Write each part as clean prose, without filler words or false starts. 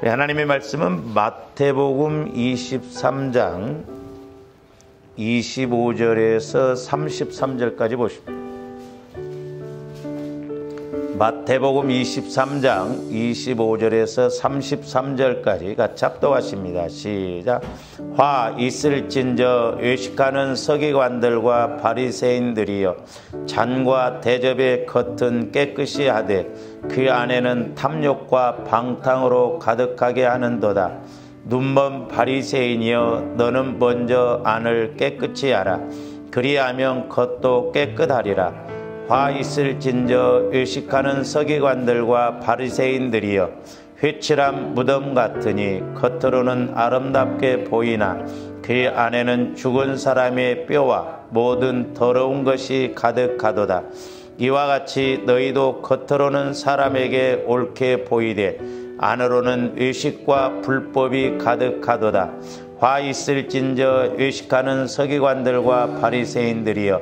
하나님의 말씀은 마태복음 23장 25절에서 33절까지 보십시오. 마태복음 23장 25절에서 33절까지 같이 합독하십니다. 시작. 화 있을진저 외식하는 서기관들과 바리새인들이여, 잔과 대접의 겉은 깨끗이 하되 그 안에는 탐욕과 방탕으로 가득하게 하는도다. 눈먼 바리새인이여, 너는 먼저 안을 깨끗이 하라. 그리하면 겉도 깨끗하리라. 화 있을진저 외식하는 서기관들과 바리새인들이여, 회칠한 무덤 같으니 겉으로는 아름답게 보이나 그 안에는 죽은 사람의 뼈와 모든 더러운 것이 가득하도다. 이와 같이 너희도 겉으로는 사람에게 옳게 보이되 안으로는 의식과 불법이 가득하도다. 화 있을진저 외식하는 서기관들과 바리새인들이여,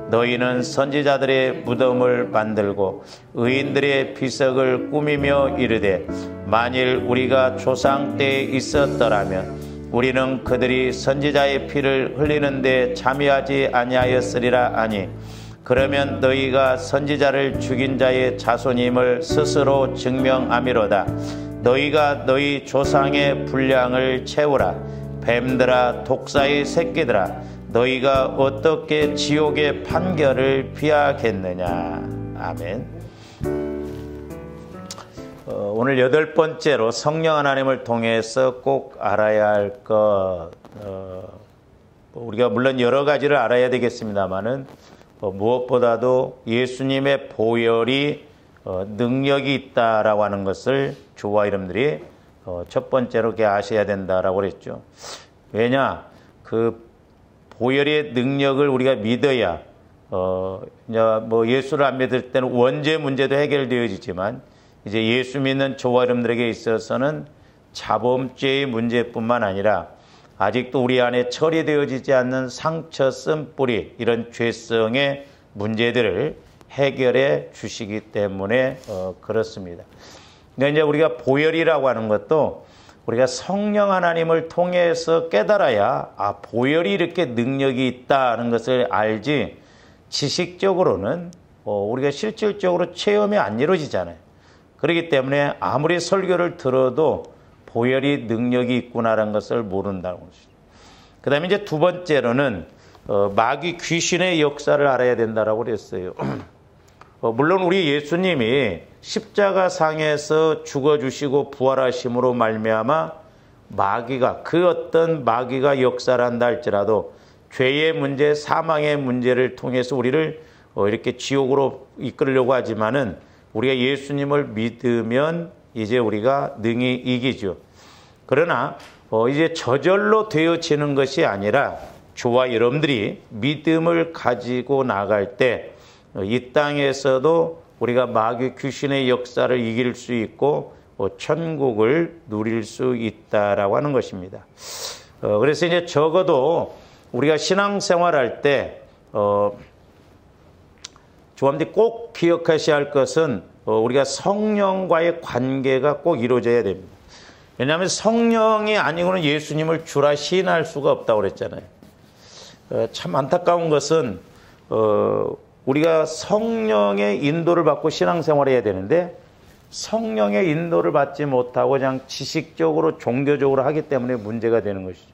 너희는 선지자들의 무덤을 만들고 의인들의 비석을 꾸미며 이르되, 만일 우리가 조상 때에 있었더라면 우리는 그들이 선지자의 피를 흘리는데 참여하지 아니하였으리라 하니, 그러면 너희가 선지자를 죽인 자의 자손임을 스스로 증명함이로다. 너희가 너희 조상의 분량을 채우라. 뱀들아, 독사의 새끼들아, 너희가 어떻게 지옥의 판결을 피하겠느냐. 아멘. 오늘 8번째로 성령 하나님을 통해서 꼭 알아야 할 것, 우리가 물론 여러 가지를 알아야 되겠습니다만은 무엇보다도 예수님의 보혈이 능력이 있다라고 하는 것을 주와 여러분들이 첫 번째로 이렇게 아셔야 된다라고 그랬죠. 왜냐, 그 보혈의 능력을 우리가 믿어야 이제 뭐 예수를 안 믿을 때는 원죄 문제도 해결되어지지만, 이제 예수 믿는 저와 여러분들에게 있어서는 자범죄의 문제뿐만 아니라 아직도 우리 안에 처리되어지지 않는 상처, 쓴뿌리, 이런 죄성의 문제들을 해결해 주시기 때문에 그렇습니다. 근데 이제 우리가 보혈이라고 하는 것도 우리가 성령 하나님을 통해서 깨달아야, 아, 보혈이 이렇게 능력이 있다는 것을 알지, 지식적으로는 우리가 실질적으로 체험이 안 이루어지잖아요. 그렇기 때문에 아무리 설교를 들어도 보혈이 능력이 있구나라는 것을 모른다는 것이죠. 그 다음에 이제 두 번째로는 마귀 귀신의 역사를 알아야 된다라고 그랬어요. 물론 우리 예수님이 십자가상에서 죽어주시고 부활하심으로 말미암아 마귀가, 그 어떤 마귀가 역사를 한다 할지라도 죄의 문제, 사망의 문제를 통해서 우리를 이렇게 지옥으로 이끌려고 하지만은, 우리가 예수님을 믿으면 이제 우리가 능히 이기죠. 그러나 이제 저절로 되어지는 것이 아니라 저와 여러분들이 믿음을 가지고 나갈 때 이 땅에서도 우리가 마귀 귀신의 역사를 이길 수 있고 천국을 누릴 수 있다라고 하는 것입니다. 그래서 이제 적어도 우리가 신앙생활할 때 조합들이 꼭 기억하셔야 할 것은 우리가 성령과의 관계가 꼭 이루어져야 됩니다. 왜냐하면 성령이 아니고는 예수님을 주라 시인할 수가 없다고 그랬잖아요. 참 안타까운 것은 우리가 성령의 인도를 받고 신앙생활을 해야 되는데, 성령의 인도를 받지 못하고 그냥 지식적으로 종교적으로 하기 때문에 문제가 되는 것이죠.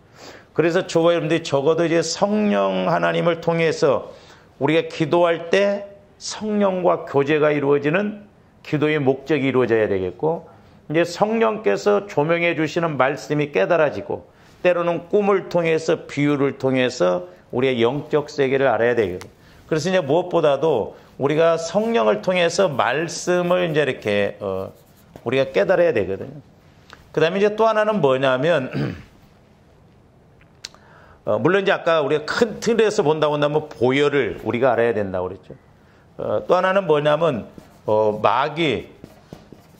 그래서 저와 여러분들이 적어도 이제 성령 하나님을 통해서 우리가 기도할 때 성령과 교제가 이루어지는 기도의 목적이 이루어져야 되겠고, 이제 성령께서 조명해 주시는 말씀이 깨달아지고, 때로는 꿈을 통해서, 비유를 통해서 우리의 영적 세계를 알아야 되겠고, 그래서 이제 무엇보다도 우리가 성령을 통해서 말씀을 이제 이렇게 우리가 깨달아야 되거든요. 그 다음에 이제 또 하나는 뭐냐면, 물론 이제 아까 우리가 큰 틀에서 본다고 한다면 보혈을 우리가 알아야 된다고 그랬죠. 또 하나는 뭐냐면 마귀,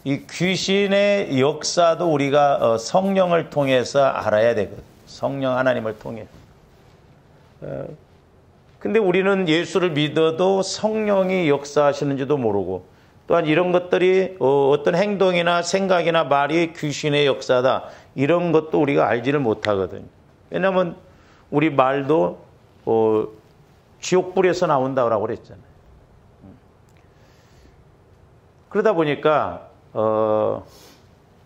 이 귀신의 역사도 우리가 성령을 통해서 알아야 되거든요. 성령 하나님을 통해. 근데 우리는 예수를 믿어도 성령이 역사하시는지도 모르고, 또한 이런 것들이 어떤 행동이나 생각이나 말이 귀신의 역사다. 이런 것도 우리가 알지를 못하거든요. 왜냐하면 우리 말도 지옥불에서 나온다고 그랬잖아요. 그러다 보니까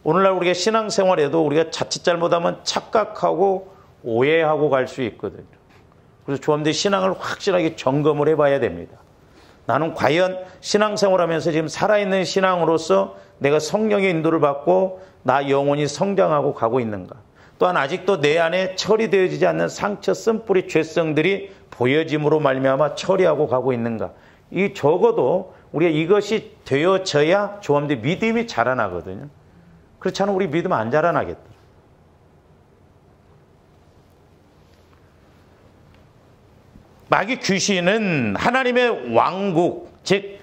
오늘날 우리가 신앙생활에도 우리가 자칫 잘못하면 착각하고 오해하고 갈 수 있거든요. 그래서 조합원들이 신앙을 확실하게 점검을 해봐야 됩니다. 나는 과연 신앙생활하면서 지금 살아있는 신앙으로서 내가 성령의 인도를 받고 나 영혼이 성장하고 가고 있는가? 또한 아직도 내 안에 처리되어지지 않는 상처, 쓴뿌리, 죄성들이 보여짐으로 말미암아 처리하고 가고 있는가? 이 적어도 우리가 이것이 되어져야 조합원들이 믿음이 자라나거든요. 그렇지 않으면 우리 믿음 안 자라나겠다. 마귀 귀신은 하나님의 왕국, 즉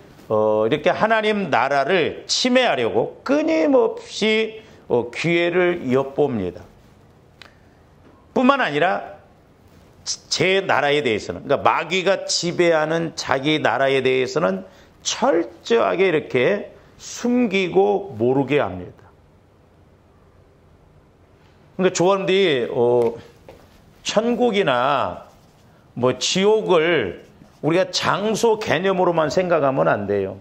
이렇게 하나님 나라를 침해하려고 끊임없이 기회를 엿봅니다. 뿐만 아니라 제 나라에 대해서는, 그러니까 마귀가 지배하는 자기 나라에 대해서는 철저하게 이렇게 숨기고 모르게 합니다. 그러니까 조원들이 천국이나 지옥을 우리가 장소 개념으로만 생각하면 안 돼요.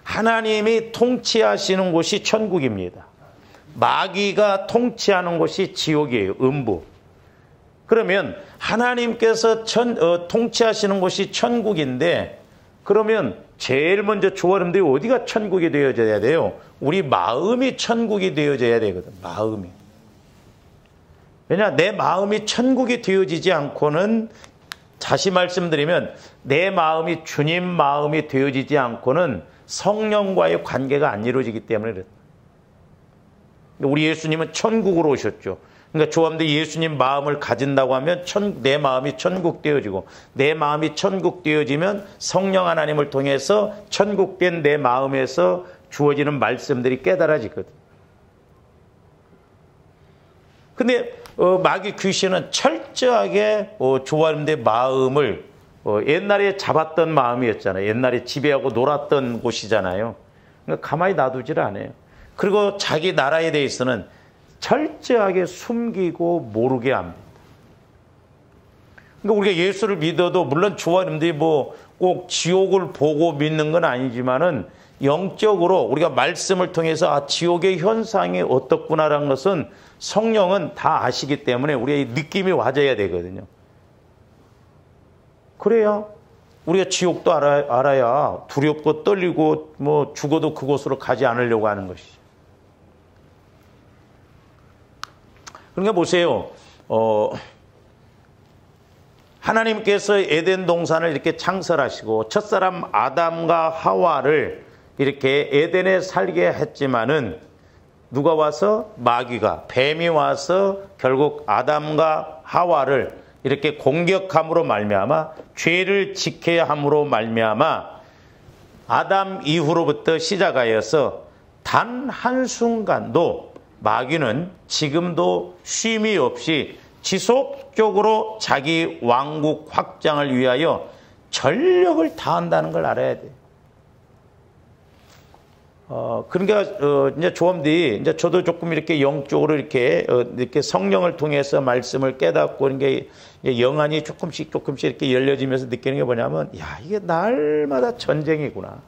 하나님이 통치하시는 곳이 천국입니다. 마귀가 통치하는 곳이 지옥이에요. 음부. 그러면 하나님께서 통치하시는 곳이 천국인데, 그러면 제일 먼저 조원들이 어디가 천국이 되어져야 돼요? 우리 마음이 천국이 되어져야 되거든. 마음이. 왜냐, 내 마음이 천국이 되어지지 않고는, 다시 말씀드리면 내 마음이 주님 마음이 되어지지 않고는 성령과의 관계가 안 이루어지기 때문에 그렇다. 우리 예수님은 천국으로 오셨죠. 그러니까 조합원들이 예수님 마음을 가진다고 하면 내 마음이 천국 되어지고, 내 마음이 천국 되어지면 성령 하나님을 통해서 천국된 내 마음에서 주어지는 말씀들이 깨달아지거든. 근데 마귀 귀신은 철저하게 조합원들의 마음을 옛날에 잡았던 마음이었잖아요. 옛날에 지배하고 놀았던 곳이잖아요. 그러니까 가만히 놔두질 않아요. 그리고 자기 나라에 대해서는 철저하게 숨기고 모르게 합니다. 그러니까 우리가 예수를 믿어도, 물론 조합원들이 꼭 지옥을 보고 믿는 건 아니지만은 영적으로 우리가 말씀을 통해서 지옥의 현상이 어떻구나라는 것은 성령은 다 아시기 때문에 우리가 느낌이 와져야 되거든요. 그래야 우리가 지옥도 알아야 두렵고 떨리고 죽어도 그곳으로 가지 않으려고 하는 것이죠. 그러니까 보세요. 하나님께서 에덴 동산을 이렇게 창설하시고 첫사람 아담과 하와를 이렇게 에덴에 살게 했지만은 누가 와서? 마귀가, 뱀이 와서 결국 아담과 하와를 이렇게 공격함으로 말미암아, 죄를 지켜야 함으로 말미암아 아담 이후로부터 시작하여서 단 한순간도 마귀는 지금도 쉼이 없이 지속적으로 자기 왕국 확장을 위하여 전력을 다한다는 걸 알아야 돼요. 그러니까 이제 조합들이, 이제 저도 조금 이렇게 영적으로 이렇게 성령을 통해서 말씀을 깨닫고 이게 영안이 조금씩 이렇게 열려지면서 느끼는 게 뭐냐면, 야, 이게 날마다 전쟁이구나.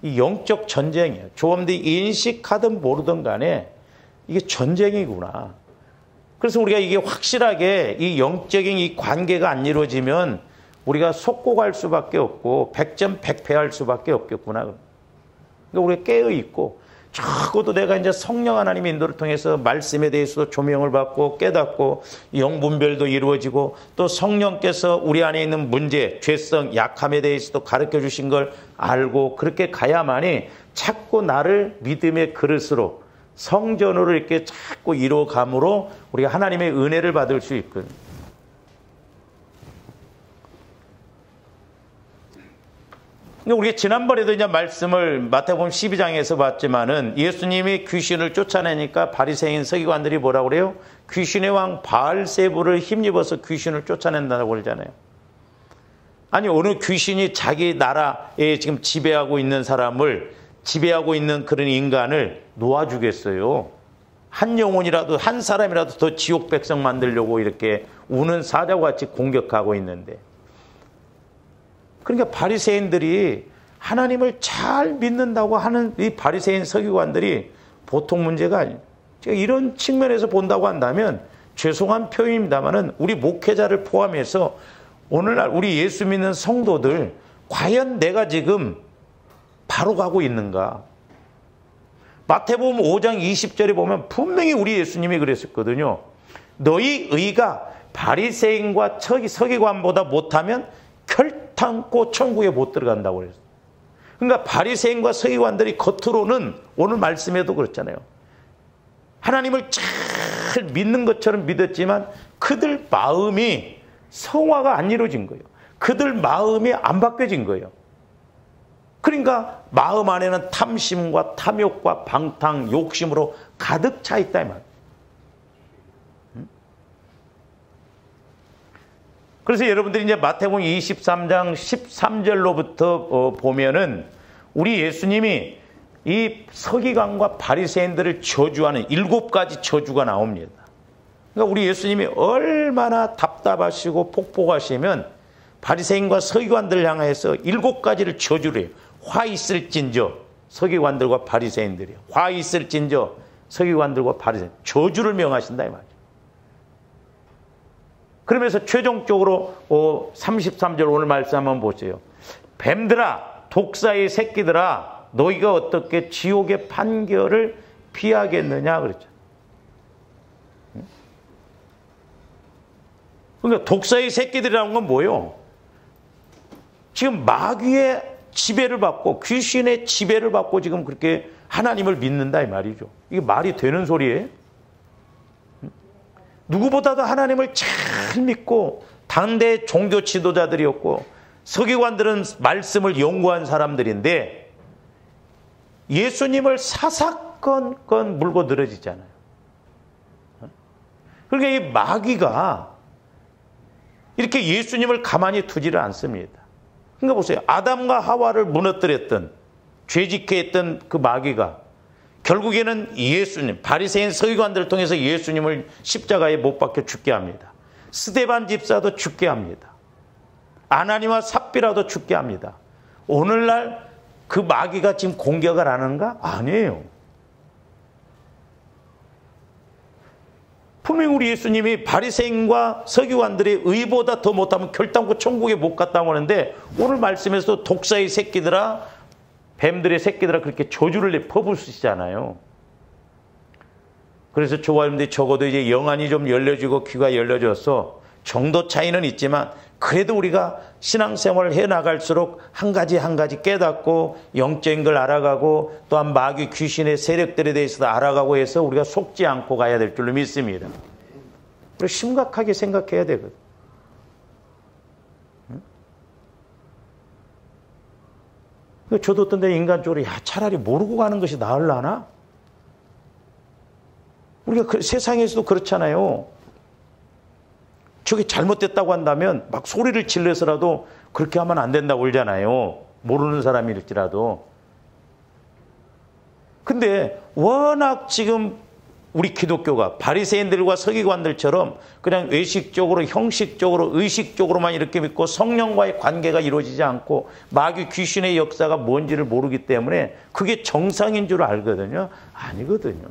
이 영적 전쟁이에요. 조합들이 인식하든 모르든 간에 이게 전쟁이구나. 그래서 우리가 이게 확실하게 이 영적인 이 관계가 안 이루어지면 우리가 속고 갈 수밖에 없고 백전백패할 수밖에 없겠구나. 그러니까 우리가 깨어있고, 적어도 내가 이제 성령 하나님의 인도를 통해서 말씀에 대해서도 조명을 받고 깨닫고 영분별도 이루어지고, 또 성령께서 우리 안에 있는 문제, 죄성, 약함에 대해서도 가르쳐 주신 걸 알고 그렇게 가야만이 자꾸 나를 믿음의 그릇으로, 성전으로 이렇게 자꾸 이루어감으로 우리가 하나님의 은혜를 받을 수 있거든요. 우리가 지난번에도 이제 말씀을 마태복음 12장에서 봤지만은, 예수님이 귀신을 쫓아내니까 바리새인 서기관들이 뭐라고 그래요? 귀신의 왕 바알세부를 힘입어서 귀신을 쫓아낸다고 그러잖아요. 아니 어느 귀신이 자기 나라에 지금 지배하고 있는 사람을 지배하고 있는 그런 인간을 놓아주겠어요? 한 영혼이라도 한 사람이라도 더 지옥 백성 만들려고 이렇게 우는 사자와 같이 공격하고 있는데, 그러니까 바리새인들이 하나님을 잘 믿는다고 하는 이 바리새인 서기관들이 보통 문제가 아니에요. 제가 이런 측면에서 본다고 한다면 죄송한 표현입니다만은 우리 목회자를 포함해서 오늘날 우리 예수 믿는 성도들 과연 내가 지금 바로 가고 있는가? 마태복음 5장 20절에 보면 분명히 우리 예수님이 그랬었거든요. 너희 의가 바리새인과 서기관보다 못하면 결탄코 천국에 못 들어간다고 그랬어요. 그러니까 바리새인과 서기관들이 겉으로는 오늘 말씀에도 그렇잖아요. 하나님을 잘 믿는 것처럼 믿었지만 그들 마음이 성화가 안 이루어진 거예요. 그들 마음이 안 바뀌어진 거예요. 그러니까 마음 안에는 탐심과 탐욕과 방탕, 욕심으로 가득 차 있다 이 말이에요. 그래서 여러분들이 이제 마태복음 23장 13절로부터 보면은 우리 예수님이 이 서기관과 바리새인들을 저주하는 7가지 저주가 나옵니다. 그러니까 우리 예수님이 얼마나 답답하시고 폭복하시면 바리새인과 서기관들을 향해서 7가지를 저주를 해요. 화 있을진저 서기관들과 바리새인들이요. 화 있을진저 서기관들과 바리새인 저주를 명하신다 이 말이에요. 그러면서 최종적으로 33절 오늘 말씀 한번 보세요. 뱀들아 독사의 새끼들아 너희가 어떻게 지옥의 판결을 피하겠느냐 그랬죠. 그러니까 독사의 새끼들이라는 건 뭐예요? 지금 마귀의 지배를 받고 귀신의 지배를 받고 지금 그렇게 하나님을 믿는다 이 말이죠. 이게 말이 되는 소리예요? 누구보다도 하나님을 잘 믿고 당대 종교 지도자들이었고 서기관들은 말씀을 연구한 사람들인데 예수님을 사사건건 물고 늘어지잖아요. 그러니까 이 마귀가 이렇게 예수님을 가만히 두지를 않습니다. 그러니까 보세요. 아담과 하와를 무너뜨렸던 죄짓게 했던 그 마귀가 결국에는 예수님, 바리새인 서기관들을 통해서 예수님을 십자가에 못 박혀 죽게 합니다. 스데반 집사도 죽게 합니다. 아나니와 삽비라도 죽게 합니다. 오늘날 그 마귀가 지금 공격을 하는가? 아니에요. 분명히 우리 예수님이 바리새인과 서기관들의 의보다 더 못하면 결단코 천국에 못 갔다고 하는데 오늘 말씀에서 독사의 새끼들아 뱀들의 새끼들아 그렇게 저주를 퍼부으시잖아요. 그래서 저와 여러분들이 적어도 이제 영안이 좀 열려지고 귀가 열려져서 정도 차이는 있지만 그래도 우리가 신앙생활을 해나갈수록 한 가지 한 가지 깨닫고 영적인 걸 알아가고 또한 마귀 귀신의 세력들에 대해서도 알아가고 해서 우리가 속지 않고 가야 될 줄로 믿습니다. 우리가 심각하게 생각해야 되거든. 저도 어떤 데 인간적으로 차라리 모르고 가는 것이 나으려나? 우리가 세상에서도 그렇잖아요. 저게 잘못됐다고 한다면 막 소리를 질러서라도 그렇게 하면 안 된다고 그러잖아요. 모르는 사람일지라도. 근데 워낙 지금 우리 기독교가 바리새인들과 서기관들처럼 그냥 외식적으로 형식적으로 의식적으로만 이렇게 믿고 성령과의 관계가 이루어지지 않고 마귀 귀신의 역사가 뭔지를 모르기 때문에 그게 정상인 줄 알거든요. 아니거든요.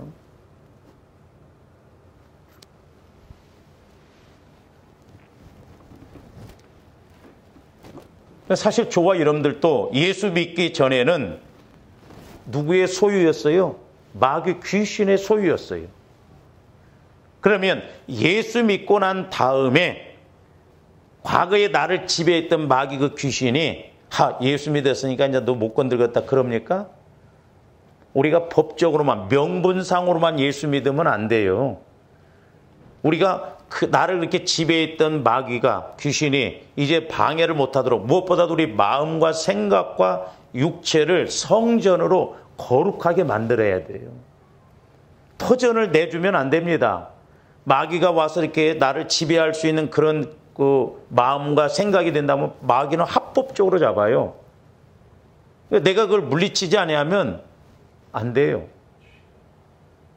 사실 저와 여러분들도 예수 믿기 전에는 누구의 소유였어요? 마귀 귀신의 소유였어요. 그러면 예수 믿고 난 다음에 과거에 나를 지배했던 마귀 그 귀신이 예수 믿었으니까 이제 너 못 건들겠다 그럽니까? 우리가 법적으로만 명분상으로만 예수 믿으면 안 돼요. 우리가 나를 이렇게 지배했던 마귀가 귀신이 이제 방해를 못하도록 무엇보다도 우리 마음과 생각과 육체를 성전으로 거룩하게 만들어야 돼요. 터전을 내주면 안 됩니다. 마귀가 와서 이렇게 나를 지배할 수 있는 그런 그 마음과 생각이 된다면 마귀는 합법적으로 잡아요. 내가 그걸 물리치지 아니하면 안 돼요.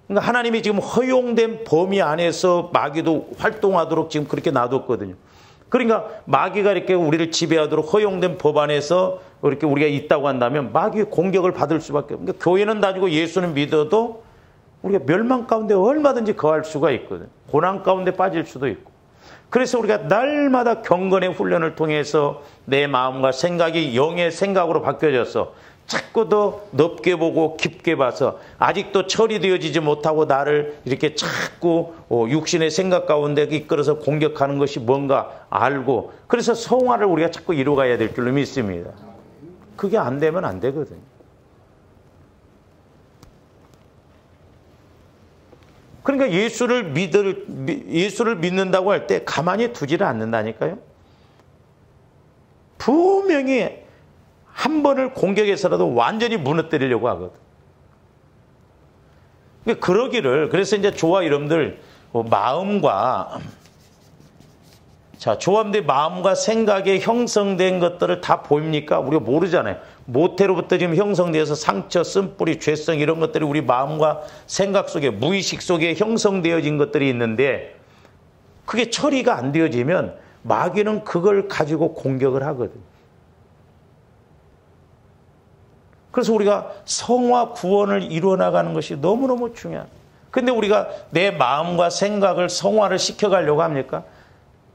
그러니까 하나님이 지금 허용된 범위 안에서 마귀도 활동하도록 지금 그렇게 놔뒀거든요. 그러니까 마귀가 이렇게 우리를 지배하도록 허용된 법 안에서 이렇게 우리가 있다고 한다면 마귀의 공격을 받을 수밖에 없어요. 그러니까 교회는 다니고 예수는 믿어도 우리가 멸망 가운데 얼마든지 거할 수가 있거든. 고난 가운데 빠질 수도 있고. 그래서 우리가 날마다 경건의 훈련을 통해서 내 마음과 생각이 영의 생각으로 바뀌어져서 자꾸 더 넓게 보고 깊게 봐서 아직도 처리되어지지 못하고 나를 이렇게 자꾸 육신의 생각 가운데 이끌어서 공격하는 것이 뭔가 알고, 그래서 성화를 우리가 자꾸 이루어가야 될 줄로 믿습니다. 그게 안 되면 안 되거든요. 그러니까 예수를 믿는다고 할 때 가만히 두지를 않는다니까요. 분명히 한 번을 공격해서라도 완전히 무너뜨리려고 하거든. 그러기를, 그래서 이제 조화 여러분들 마음과, 자, 조화님들 마음과 생각에 형성된 것들을 다 보입니까? 우리가 모르잖아요. 모태로부터 지금 형성되어서 상처, 쓴뿌리, 죄성 이런 것들이 우리 마음과 생각 속에, 무의식 속에 형성되어진 것들이 있는데 그게 처리가 안 되어지면 마귀는 그걸 가지고 공격을 하거든. 그래서 우리가 성화 구원을 이루어나가는 것이 너무너무 중요해요. 근데 우리가 내 마음과 생각을 성화를 시켜가려고 합니까?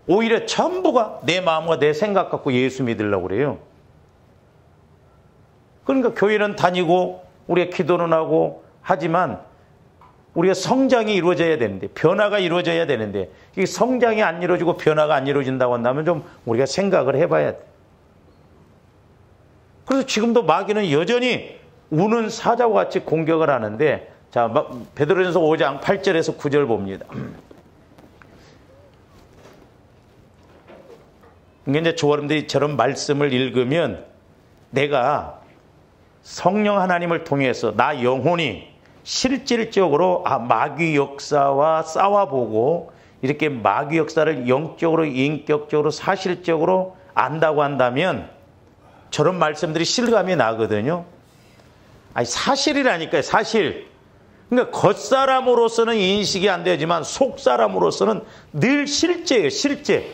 오히려 전부가 내 마음과 내 생각 갖고 예수 믿으려고 그래요. 그러니까 교회는 다니고 우리가 기도는 하고 하지만 우리가 성장이 이루어져야 되는데, 변화가 이루어져야 되는데, 이 성장이 안 이루어지고 변화가 안 이루어진다고 한다면 좀 우리가 생각을 해봐야 돼. 그래서 지금도 마귀는 여전히 우는 사자와 같이 공격을 하는데, 자, 베드로전서 5장 8절에서 9절 봅니다. 이제 조어른들이 저런 말씀을 읽으면 내가 성령 하나님을 통해서 나 영혼이 실질적으로 마귀 역사와 싸워보고 이렇게 마귀 역사를 영적으로, 인격적으로, 사실적으로 안다고 한다면 저런 말씀들이 실감이 나거든요. 아니, 사실이라니까요, 사실. 그러니까 겉사람으로서는 인식이 안 되지만 속사람으로서는 늘 실제예요, 실제.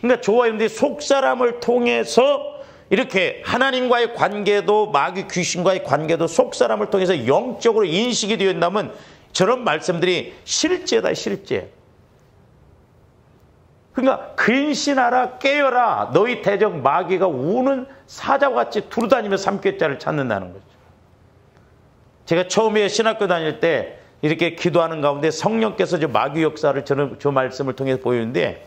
그러니까 조화님들이 속사람을 통해서 이렇게 하나님과의 관계도, 마귀 귀신과의 관계도 속사람을 통해서 영적으로 인식이 되었다면 저런 말씀들이 실제다, 실제. 그러니까 근신하라, 깨어라, 너희 대적 마귀가 우는 사자와 같이 두루다니며 삼겹살을 찾는다는 거죠. 제가 처음에 신학교 다닐 때 이렇게 기도하는 가운데 성령께서 저 마귀 역사를 저 말씀을 통해서 보이는데,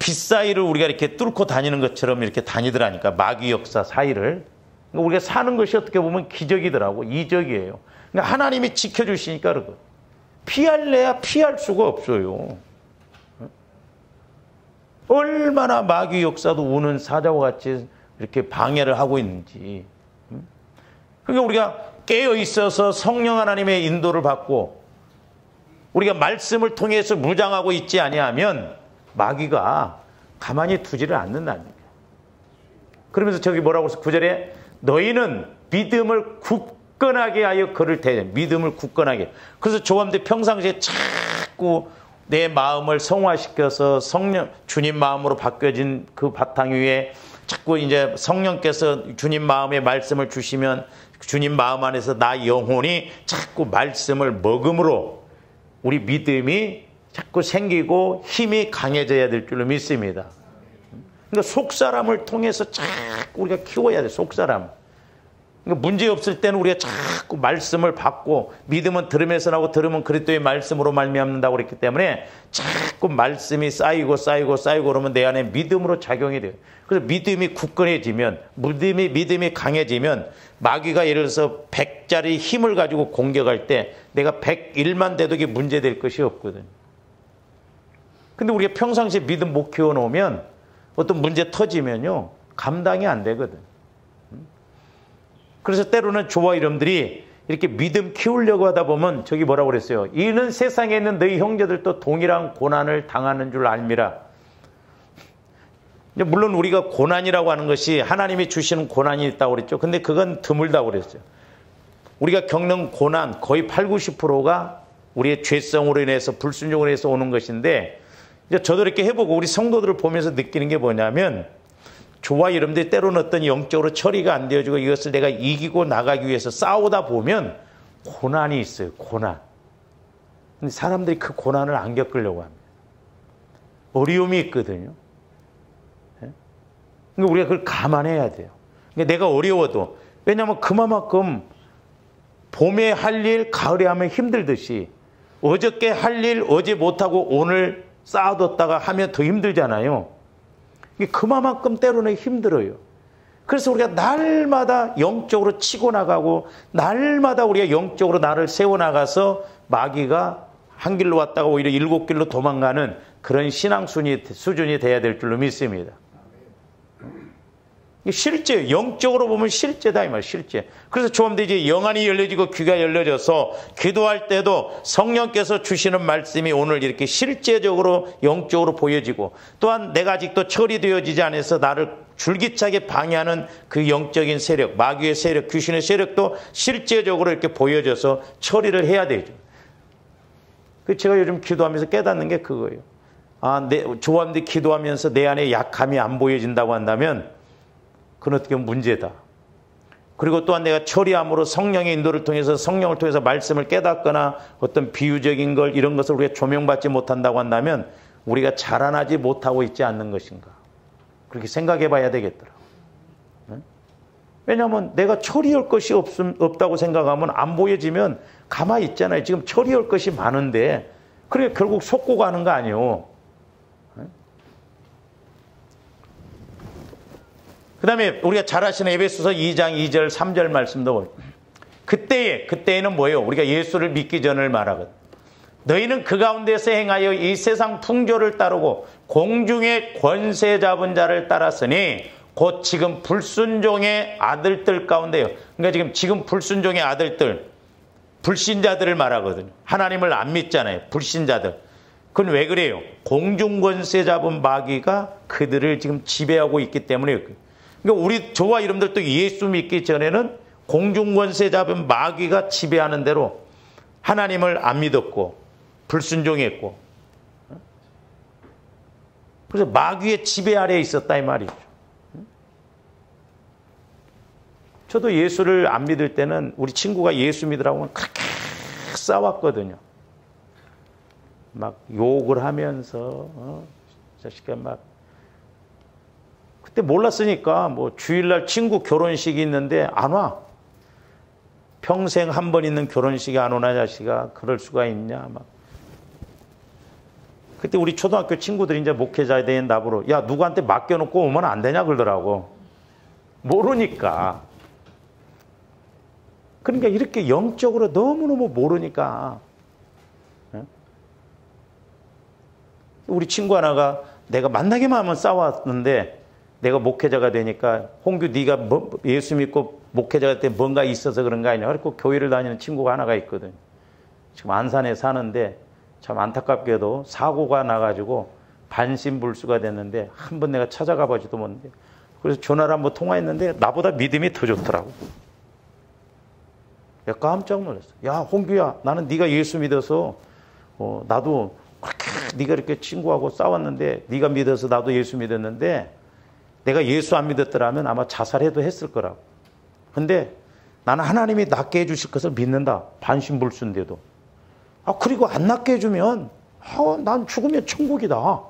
빛 사이를 우리가 이렇게 뚫고 다니는 것처럼 이렇게 다니더라니까, 마귀 역사 사이를. 그러니까 우리가 사는 것이 어떻게 보면 기적이더라고, 이적이에요. 그러니까 하나님이 지켜주시니까 그러고. 피할래야 피할 수가 없어요. 얼마나 마귀 역사도 우는 사자와 같이 이렇게 방해를 하고 있는지. 그러니까 우리가 깨어 있어서 성령 하나님의 인도를 받고 우리가 말씀을 통해서 무장하고 있지 아니하면 마귀가 가만히 두지를 않는다는 거예요. 그러면서 저기 뭐라고 해서 9절에 너희는 믿음을 굳건하게 하여 그를 대해, 믿음을 굳건하게. 그래서 조함대 평상시에 자꾸 내 마음을 성화시켜서 성령, 주님 마음으로 바뀌어진 그 바탕 위에 자꾸 이제 성령께서 주님 마음의 말씀을 주시면 주님 마음 안에서 나 영혼이 자꾸 말씀을 먹음으로 우리 믿음이 자꾸 생기고 힘이 강해져야 될 줄로 믿습니다. 그러니까 속사람을 통해서 자꾸 우리가 키워야 돼, 속사람. 그러니까 문제 없을 때는 우리가 자꾸 말씀을 받고, 믿음은 들음에서 나고 들음은 그리스도의 말씀으로 말미암는다고 그랬기 때문에 자꾸 말씀이 쌓이고 그러면 내 안에 믿음으로 작용이 돼요. 그래서 믿음이 굳건해지면, 믿음이 강해지면 마귀가 예를 들어서 100짜리 힘을 가지고 공격할 때 내가 101만 돼도 이게 문제될 것이 없거든. 근데 우리가 평상시에 믿음 못 키워놓으면 어떤 문제 터지면요 감당이 안 되거든. 그래서 때로는 조화 이름들이 이렇게 믿음 키우려고 하다 보면 저기 뭐라고 그랬어요? 이는 세상에 있는 너희 형제들도 동일한 고난을 당하는 줄 알미라. 물론 우리가 고난이라고 하는 것이 하나님이 주시는 고난이 있다고 그랬죠. 근데 그건 드물다고 그랬어요. 우리가 겪는 고난 거의 8, 90%가 우리의 죄성으로 인해서 불순종으로 인해서 오는 것인데 이제 저도 이렇게 해보고 우리 성도들을 보면서 느끼는 게 뭐냐면 저와 여러분들이 때로는 어떤 영적으로 처리가 안 되어지고 이것을 내가 이기고 나가기 위해서 싸우다 보면 고난이 있어요. 고난. 근데 사람들이 그 고난을 안 겪으려고 합니다. 어려움이 있거든요. 그러니까 우리가 그걸 감안해야 돼요. 그러니까 내가 어려워도 왜냐하면 그만큼 봄에 할 일 가을에 하면 힘들듯이 어저께 할 일 어제 못하고 오늘 쌓아뒀다가 하면 더 힘들잖아요. 그만큼 때로는 힘들어요. 그래서 우리가 날마다 영적으로 치고 나가고 날마다 우리가 영적으로 나를 세워나가서 마귀가 한 길로 왔다가 오히려 7길로 도망가는 그런 신앙 수준이 돼야 될 줄로 믿습니다. 실제 영적으로 보면 실제다 이 말 실제. 그래서 조금 더 이제 영안이 열려지고 귀가 열려져서 기도할 때도 성령께서 주시는 말씀이 오늘 이렇게 실제적으로 영적으로 보여지고 또한 내가 아직도 처리되어지지 않아서 나를 줄기차게 방해하는 그 영적인 세력, 마귀의 세력, 귀신의 세력도 실제적으로 이렇게 보여져서 처리를 해야 되죠. 제가 요즘 기도하면서 깨닫는 게 그거예요. 조합들이 기도하면서 내 안에 약함이 안 보여진다고 한다면 그건 어떻게 보면 문제다. 그리고 또한 내가 처리함으로 성령의 인도를 통해서 성령을 통해서 말씀을 깨닫거나 어떤 비유적인 걸 이런 것을 우리가 조명받지 못한다고 한다면 우리가 자라나지 못하고 있지 않는 것인가. 그렇게 생각해 봐야 되겠더라고요. 왜냐하면 내가 처리할 것이 없다고 생각하면 안 보여지면 가만히 있잖아요. 지금 처리할 것이 많은데 그래 결국 속고 가는 거 아니에요. 그 다음에 우리가 잘 아시는 에베소서 2장 2절 3절 말씀도 그때에는 뭐예요? 우리가 예수를 믿기 전을 말하거든. 너희는 그 가운데서 행하여 이 세상 풍조를 따르고 공중의 권세 잡은 자를 따랐으니 곧 지금 불순종의 아들들 가운데요. 그러니까 지금 불순종의 아들들, 불신자들을 말하거든요. 하나님을 안 믿잖아요. 불신자들. 그건 왜 그래요? 공중 권세 잡은 마귀가 그들을 지금 지배하고 있기 때문에. 그러니까 저와 여러분들도 예수 믿기 전에는 공중권세 잡은 마귀가 지배하는 대로 하나님을 안 믿었고 불순종했고 그래서 마귀의 지배 아래에 있었다 이 말이죠. 저도 예수를 안 믿을 때는 우리 친구가 예수 믿으라고 하면 그렇게 싸웠거든요. 막 욕을 하면서 자식아 막 그때 몰랐으니까 뭐 주일날 친구 결혼식이 있는데 안 와. 평생 한 번 있는 결혼식에 안 오나 자식아. 그럴 수가 있냐 막. 그때 우리 초등학교 친구들이 이제 목회자에 대한 답으로 야 누구한테 맡겨놓고 오면 안 되냐 그러더라고. 모르니까. 그러니까 이렇게 영적으로 너무너무 모르니까. 우리 친구 하나가 내가 만나기만 하면 싸웠는데 내가 목회자가 되니까 홍규 네가 예수 믿고 목회자가 때 뭔가 있어서 그런 거 아니냐. 그리고 교회를 다니는 친구가 하나가 있거든. 지금 안산에 사는데 참 안타깝게도 사고가 나가지고 반신불수가 됐는데 한 번 내가 찾아가 보지도 못했는데 그래서 전화를 한번 통화했는데 나보다 믿음이 더 좋더라고. 내가 깜짝 놀랐어. 야 홍규야 나는 네가 예수 믿어서 나도 그렇게 네가 이렇게 친구하고 싸웠는데 네가 믿어서 나도 예수 믿었는데 내가 예수 안 믿었더라면 아마 자살해도 했을 거라고. 근데 나는 하나님이 낫게 해주실 것을 믿는다. 반신불수인데도. 그리고 안 낫게 해주면 난 죽으면 천국이다.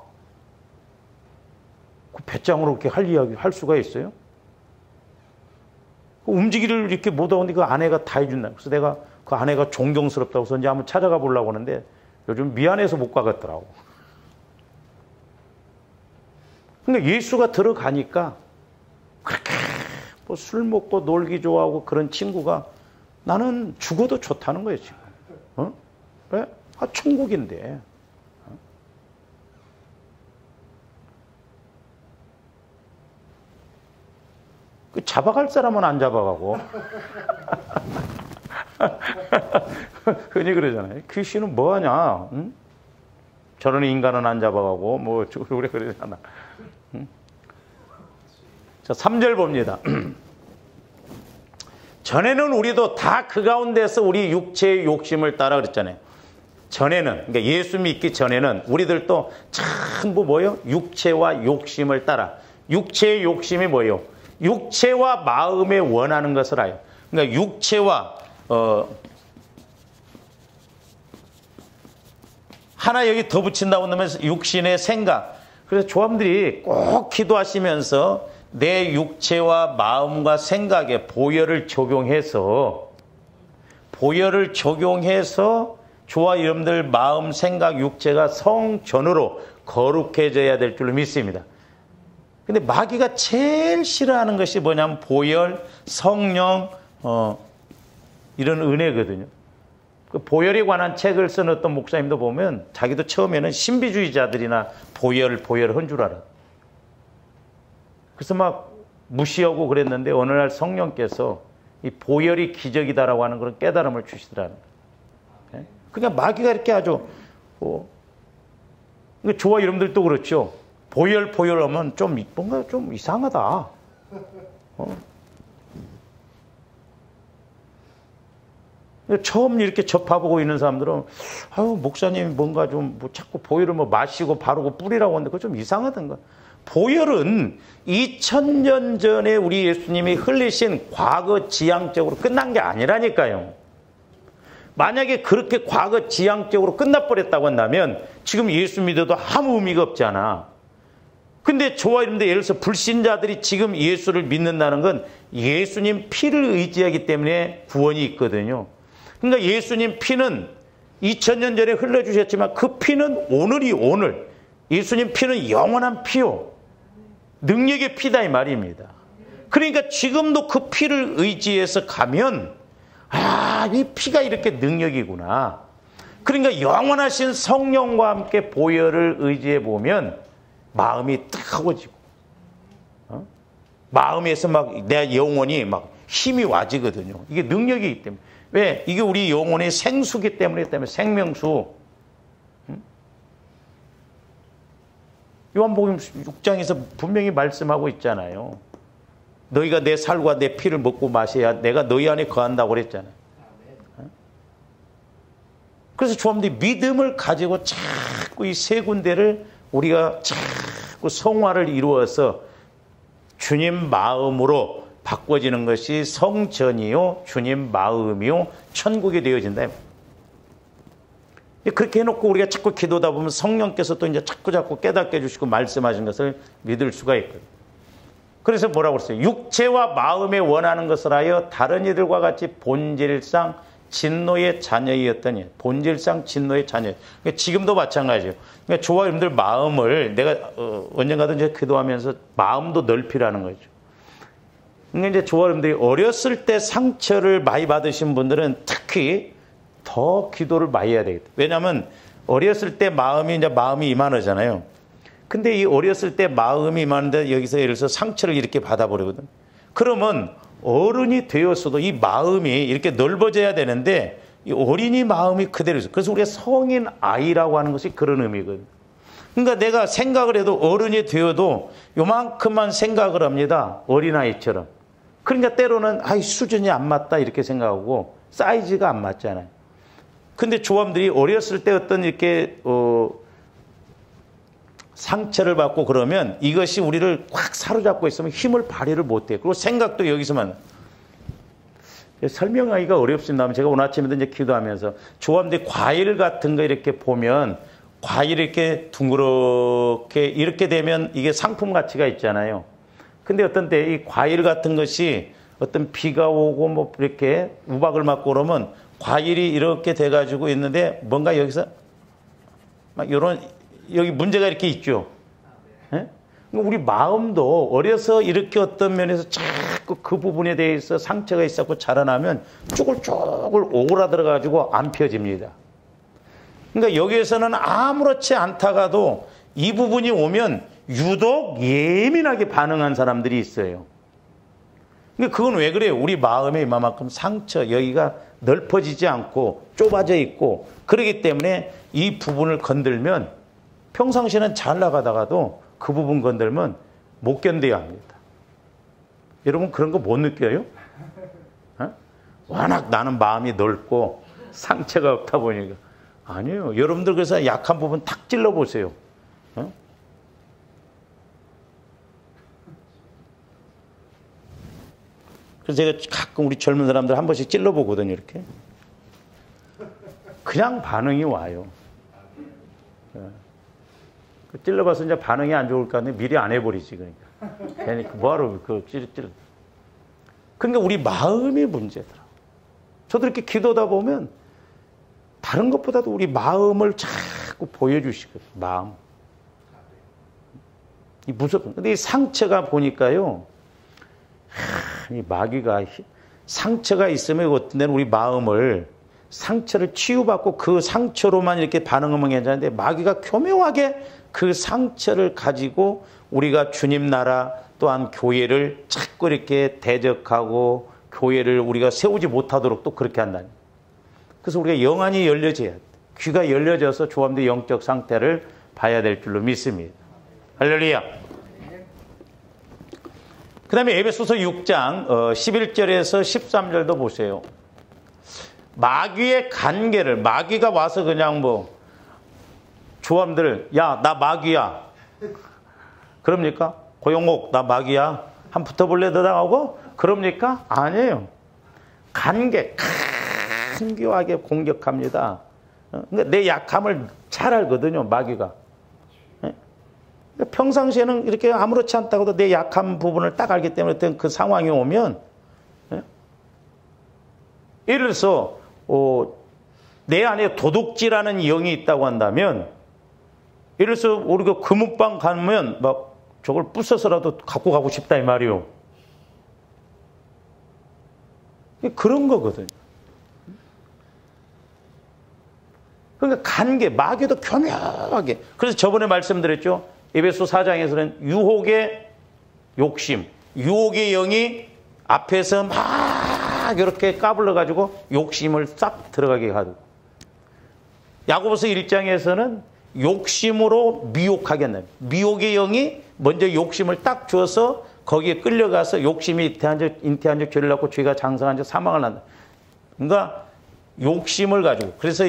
그 배짱으로 그렇게 할 이야기 할 수가 있어요? 움직이를 이렇게 못하는데 그 아내가 다 해준다. 그래서 내가 그 아내가 존경스럽다고 해서 이제 한번 찾아가 보려고 하는데 요즘 미안해서 못 가겠더라고. 근데 예수가 들어가니까 그렇게 뭐 술 먹고 놀기 좋아하고 그런 친구가 나는 죽어도 좋다는 거예요, 지금. 왜? 천국인데. 그 잡아갈 사람은 안 잡아가고. 흔히 그러잖아요. 귀신은 뭐하냐? 응? 저런 인간은 안 잡아가고 뭐 우리 그러잖아. 응? 자, 3절 봅니다. 전에는 우리도 다 그 가운데서 우리 육체의 욕심을 따라 그랬잖아요. 전에는, 그러니까 예수 믿기 전에는 우리들도 전부 뭐예요? 육체와 욕심을 따라. 육체의 욕심이 뭐예요? 육체와 마음에 원하는 것을 하여. 그러니까 육체와 하나 여기 더 붙인다고 하면 육신의 생각. 그래서 조함들이 꼭 기도하시면서 내 육체와 마음과 생각에 보혈을 적용해서 저와 여러분들 마음, 생각, 육체가 성전으로 거룩해져야 될 줄로 믿습니다. 근데 마귀가 제일 싫어하는 것이 뭐냐면 보혈, 성령, 이런 은혜거든요. 그 보혈에 관한 책을 쓴 어떤 목사님도 보면 자기도 처음에는 신비주의자들이나 보혈 한 줄 알아. 그래서 막 무시하고 그랬는데 어느 날 성령께서 이 보혈이 기적이다라고 하는 그런 깨달음을 주시더라는 거예요. 그러니까 마귀가 이렇게 아주 저와 여러분들도 그렇죠. 보혈 하면 좀 뭔가 좀 이상하다. 처음 이렇게 접하고 있는 사람들은 아유 목사님이 뭔가 좀 뭐 자꾸 보혈을 뭐 마시고 바르고 뿌리라고 하는데 그거 좀 이상하던가. 보혈은 2000년 전에 우리 예수님이 흘리신 과거 지향적으로 끝난 게 아니라니까요. 만약에 그렇게 과거 지향적으로 끝나버렸다고 한다면 지금 예수 믿어도 아무 의미가 없잖아. 근데 저와 여러분들 예를 들어서 불신자들이 지금 예수를 믿는다는 건 예수님 피를 의지하기 때문에 구원이 있거든요. 그러니까 예수님 피는 2000년 전에 흘러주셨지만 그 피는 오늘이 오늘. 예수님 피는 영원한 피요. 능력의 피다 이 말입니다. 그러니까 지금도 그 피를 의지해서 가면 이 피가 이렇게 능력이구나. 그러니까 영원하신 성령과 함께 보혈을 의지해 보면 마음이 뜨거워지고 마음에서 막 내 영혼이 막 힘이 와지거든요. 이게 능력이기 때문에. 왜? 이게 우리 영혼의 생수기 때문에 생명수. 요한복음 6장에서 분명히 말씀하고 있잖아요. 너희가 내 살과 내 피를 먹고 마셔야 내가 너희 안에 거한다고 그랬잖아요. 그래서 조합들이 믿음을 가지고 자꾸 이 세 군데를 우리가 자꾸 성화를 이루어서 주님 마음으로 바꿔지는 것이 성전이요 주님 마음이요 천국이 되어진다. 그렇게 해놓고 우리가 자꾸 기도하다 보면 성령께서 또 이제 자꾸 깨닫게 해주시고 말씀하신 것을 믿을 수가 있거든요. 그래서 뭐라고 그랬어요? 육체와 마음에 원하는 것을 하여 다른 이들과 같이 본질상 진노의 자녀이었더니. 본질상 진노의 자녀. 그러니까 지금도 마찬가지예요. 그러니까 저와 여러분들 마음을 내가 언젠가도 이제 기도하면서 마음도 넓히라는 거죠. 그러니까 이제 저와 여러분들이 어렸을 때 상처를 많이 받으신 분들은 특히 더 기도를 많이 해야 되겠다. 왜냐하면 어렸을 때 마음이 임하잖아요. 근데 이 어렸을 때 마음이 임하는데 여기서 예를 들어서 상처를 이렇게 받아버리거든. 그러면 어른이 되었어도 이 마음이 이렇게 넓어져야 되는데 이 어린이 마음이 그대로 있어. 그래서 우리가 성인 아이라고 하는 것이 그런 의미거든. 그러니까 내가 생각을 해도 어른이 되어도 요만큼만 생각을 합니다. 어린아이처럼. 그러니까 때로는 수준이 안 맞다 이렇게 생각하고 사이즈가 안 맞잖아요. 근데 조함들이 어렸을 때 어떤 이렇게 상처를 받고 그러면 이것이 우리를 확 사로잡고 있으면 힘을 발휘를 못해. 그리고 생각도 여기서만. 설명하기가 어렵습니다만 제가 오늘 아침에도 이제 기도하면서 조함들이 과일 같은 거 이렇게 보면 과일 이렇게 둥그렇게 이렇게 되면 이게 상품 가치가 있잖아요. 근데 어떤 때 이 과일 같은 것이 어떤 비가 오고 뭐 이렇게 우박을 맞고 그러면 과일이 이렇게 돼가지고 있는데 뭔가 여기서 막 이런 여기 문제가 이렇게 있죠. 예? 우리 마음도 어려서 이렇게 어떤 면에서 자꾸 그 부분에 대해서 상처가 있었고 자라나면 쭈글쭈글 오그라들어가지고 안 펴집니다. 그러니까 여기에서는 아무렇지 않다가도 이 부분이 오면 유독 예민하게 반응한 사람들이 있어요. 그러니까 그건 왜 그래요? 우리 마음에 이만큼 상처, 여기가 넓어지지 않고 좁아져 있고 그렇기 때문에 이 부분을 건들면 평상시에는 잘 나가다가도 그 부분 건들면 못 견뎌야 합니다. 여러분 그런 거 못 느껴요? 어? 워낙 나는 마음이 넓고 상처가 없다 보니까. 아니에요. 여러분들 그래서 약한 부분 탁 찔러보세요. 어? 그래서 제가 가끔 우리 젊은 사람들 한 번씩 찔러보거든요. 이렇게. 그냥 반응이 와요. 찔러봐서 이제 반응이 안 좋을까 하는데 미리 안 해버리지. 그러니까. 괜히 뭐하러 찔러. 그러니까 우리 마음이 문제더라. 저도 이렇게 기도하다 보면 다른 것보다도 우리 마음을 자꾸 보여주시거든요. 마음. 이 무섭고. 근데 이 상처가 보니까요. 이 마귀가 상처가 있으면 어떤 데는 우리 마음을 상처를 치유받고 그 상처로만 이렇게 반응하면 괜찮은데 마귀가 교묘하게 그 상처를 가지고 우리가 주님 나라 또한 교회를 자꾸 이렇게 대적하고 교회를 우리가 세우지 못하도록 또 그렇게 한다니. 그래서 우리가 영안이 열려져야 돼. 귀가 열려져서 조함대 영적 상태를 봐야 될 줄로 믿습니다. 할렐루야. 그 다음에 에베소서 6장 11절에서 13절도 보세요. 마귀의 관계를, 마귀가 와서 그냥 조함들, 야, 나 마귀야. 그럽니까? 고용옥, 나 마귀야. 한 붙어볼래 너하고? 그럽니까? 아니에요. 관계, 간교하게 공격합니다. 그러니까 내 약함을 잘 알거든요, 마귀가. 평상시에는 이렇게 아무렇지 않다고도 내 약한 부분을 딱 알기 때문에 어떤 그 상황이 오면, 예를 들어서, 내 안에 도둑질하는 영이 있다고 한다면, 예를 들어서 우리가 금은방 가면 막 저걸 부숴서라도 갖고 가고 싶다 이 말이요. 그런 거거든요. 그러니까 관계, 마귀도 교묘하게. 그래서 저번에 말씀드렸죠. 에베소 4장에서는 유혹의 욕심, 유혹의 영이 앞에서 막 이렇게 까불러가지고 욕심을 싹 들어가게 하고. 야고보서 1장에서는 욕심으로 미혹하게 한다. 미혹의 영이 먼저 욕심을 딱 줘서 거기에 끌려가서 욕심이 잉태한 적 죄를 낳고 죄가 장성한 적 사망을 한다. 그러니까 욕심을 가지고. 그래서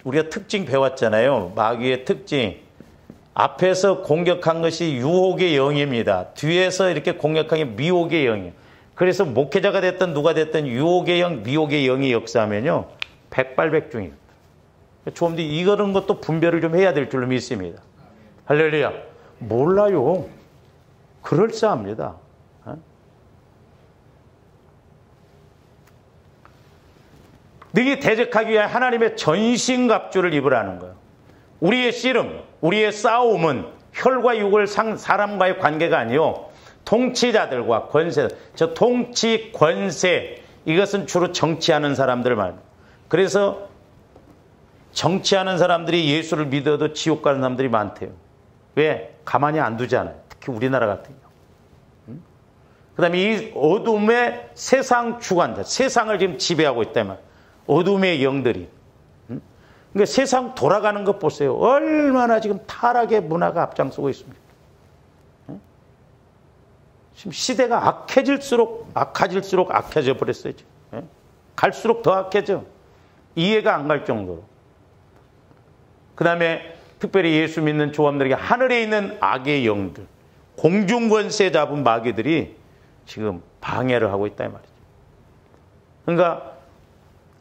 우리가 특징 배웠잖아요. 마귀의 특징. 앞에서 공격한 것이 유혹의 영입니다. 뒤에서 이렇게 공격한 게 미혹의 영이에요. 그래서 목회자가 됐든 누가 됐든 유혹의 영, 미혹의 영이 역사하면요. 백발백중이에요. 좀 더 이런 것도 분별을 좀 해야 될 줄로 믿습니다. 할렐루야. 몰라요. 그럴싸합니다. 너희 대적하기 위해 하나님의 전신갑주를 입으라는 거예요. 우리의 씨름, 우리의 싸움은 혈과 육을 사람과의 관계가 아니요. 통치자들과 권세, 저 통치, 권세, 이것은 주로 정치하는 사람들 말입니다. 그래서 정치하는 사람들이 예수를 믿어도 지옥 가는 사람들이 많대요. 왜? 가만히 안 두잖아요. 특히 우리나라 같은 경우. 그 다음에 이 어둠의 세상 주관자, 세상을 지금 지배하고 있다 말이에요. 어둠의 영들이. 그러니까 세상 돌아가는 것 보세요. 얼마나 지금 타락의 문화가 앞장서고 있습니다. 지금 시대가 악해질수록 악해져 버렸어요. 갈수록 더 악해져. 이해가 안 갈 정도로. 그 다음에 특별히 예수 믿는 조함들에게 하늘에 있는 악의 영들, 공중권세 잡은 마귀들이 지금 방해를 하고 있다 이 말이죠. 그러니까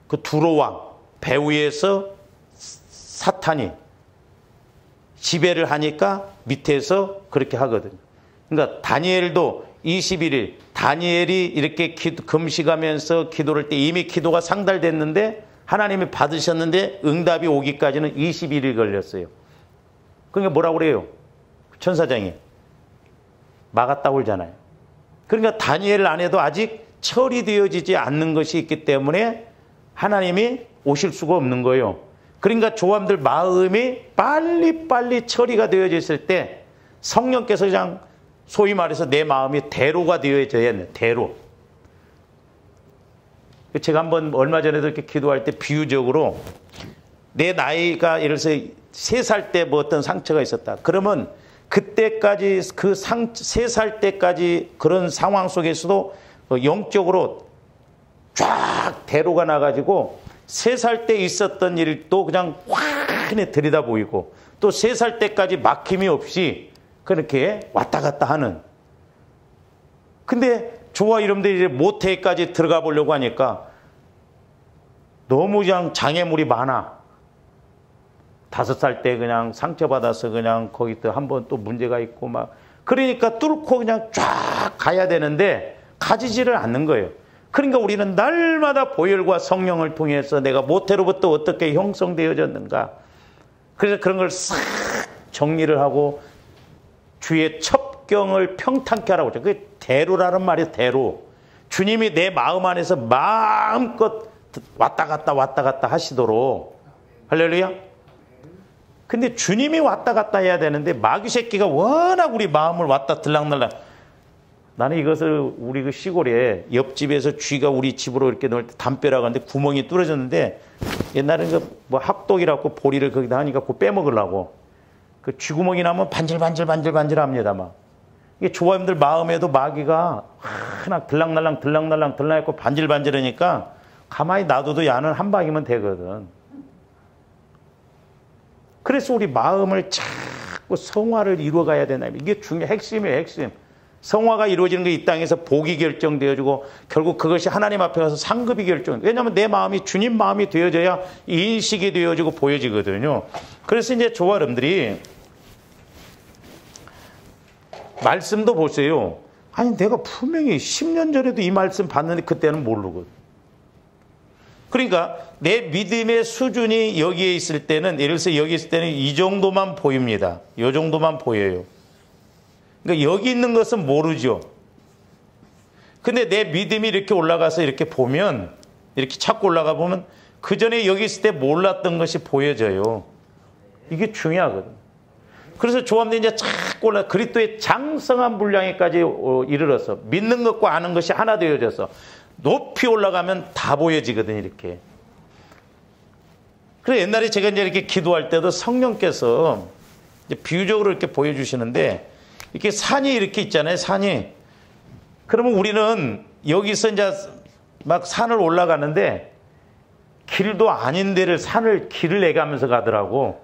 그 두로왕, 배후에서 사탄이 지배를 하니까 밑에서 그렇게 하거든요. 그러니까 다니엘도 21일, 다니엘이 이렇게 금식하면서 기도를 할 때 이미 기도가 상달됐는데 하나님이 받으셨는데 응답이 오기까지는 21일 걸렸어요. 그러니까 뭐라고 그래요? 천사장이 막았다고 그러잖아요. 그러니까 다니엘 안에도 아직 처리되어지지 않는 것이 있기 때문에 하나님이 오실 수가 없는 거예요. 그러니까 조함들 마음이 빨리 처리가 되어졌을 때 성령께서 그냥 소위 말해서 내 마음이 대로가 되어져야 해요. 대로. 제가 한번 얼마 전에도 이렇게 기도할 때 비유적으로 내 나이가 예를 들어서 3살 때 뭐 어떤 상처가 있었다. 그러면 그때까지 그 3살 때까지 그런 상황 속에서도 영적으로 쫙 대로가 나가지고 3살 때 있었던 일도 그냥 환히 들여다 보이고 또 3살 때까지 막힘이 없이 그렇게 왔다 갔다 하는. 근데 저와 이름들이 이제 모태까지 들어가 보려고 하니까 너무 그냥 장애물이 많아. 5살 때 그냥 상처받아서 그냥 거기 또 한 번 또 문제가 있고 막. 그러니까 뚫고 그냥 쫙 가야 되는데 가지지를 않는 거예요. 그러니까 우리는 날마다 보혈과 성령을 통해서 내가 모태로부터 어떻게 형성되어졌는가. 그래서 그런 걸 싹 정리를 하고 주의 첩경을 평탄케 하라고 하죠. 그게 대로라는 말이에요. 대로. 주님이 내 마음 안에서 마음껏 왔다 갔다 하시도록. 할렐루야. 근데 주님이 왔다 갔다 해야 되는데 마귀 새끼가 워낙 우리 마음을 왔다 들락날락. 나는 이것을 우리 그 시골에 옆집에서 쥐가 우리 집으로 이렇게 넣을 때 담벼락 하는데 구멍이 뚫어졌는데 옛날에는 그 뭐 학독이라고 보리를 거기다 하니까 그거 빼먹으려고. 그 쥐구멍이 나면 반질반질 합니다, 막. 이게 조화님들 마음에도 마귀가 하나 들락날락 했고 반질반질하니까 가만히 놔둬도 야는 한 방이면 되거든. 그래서 우리 마음을 자꾸 성화를 이루어가야 되나. 이게 핵심이에요, 핵심. 성화가 이루어지는 게 이 땅에서 복이 결정되어지고 결국 그것이 하나님 앞에 가서 상급이 왜냐하면 내 마음이 주님 마음이 되어져야 인식이 되어지고 보여지거든요. 그래서 이제 저와 여러분들이 말씀도 보세요. 아니 내가 분명히 10년 전에도 이 말씀 봤는데 그때는 모르거든. 그러니까 내 믿음의 수준이 여기에 있을 때는 예를 들어서 여기 있을 때는 이 정도만 보입니다. 이 정도만 보여요. 그러니까 여기 있는 것은 모르죠. 근데 내 믿음이 이렇게 올라가서 이렇게 보면 이렇게 찾고 올라가 보면 그 전에 여기 있을 때 몰랐던 것이 보여져요. 이게 중요하거든. 그래서 조합도 이제 자꾸 올라 그리스도의 장성한 분량에까지 이르러서 믿는 것과 아는 것이 하나 되어져서 높이 올라가면 다 보여지거든 이렇게. 그래서 옛날에 제가 이제 이렇게 기도할 때도 성령께서 이제 비유적으로 이렇게 보여주시는데 이렇게 산이 이렇게 있잖아요, 산이. 그러면 우리는 여기서 이제 막 산을 올라가는데 길도 아닌 데를 길을 내가면서 가더라고.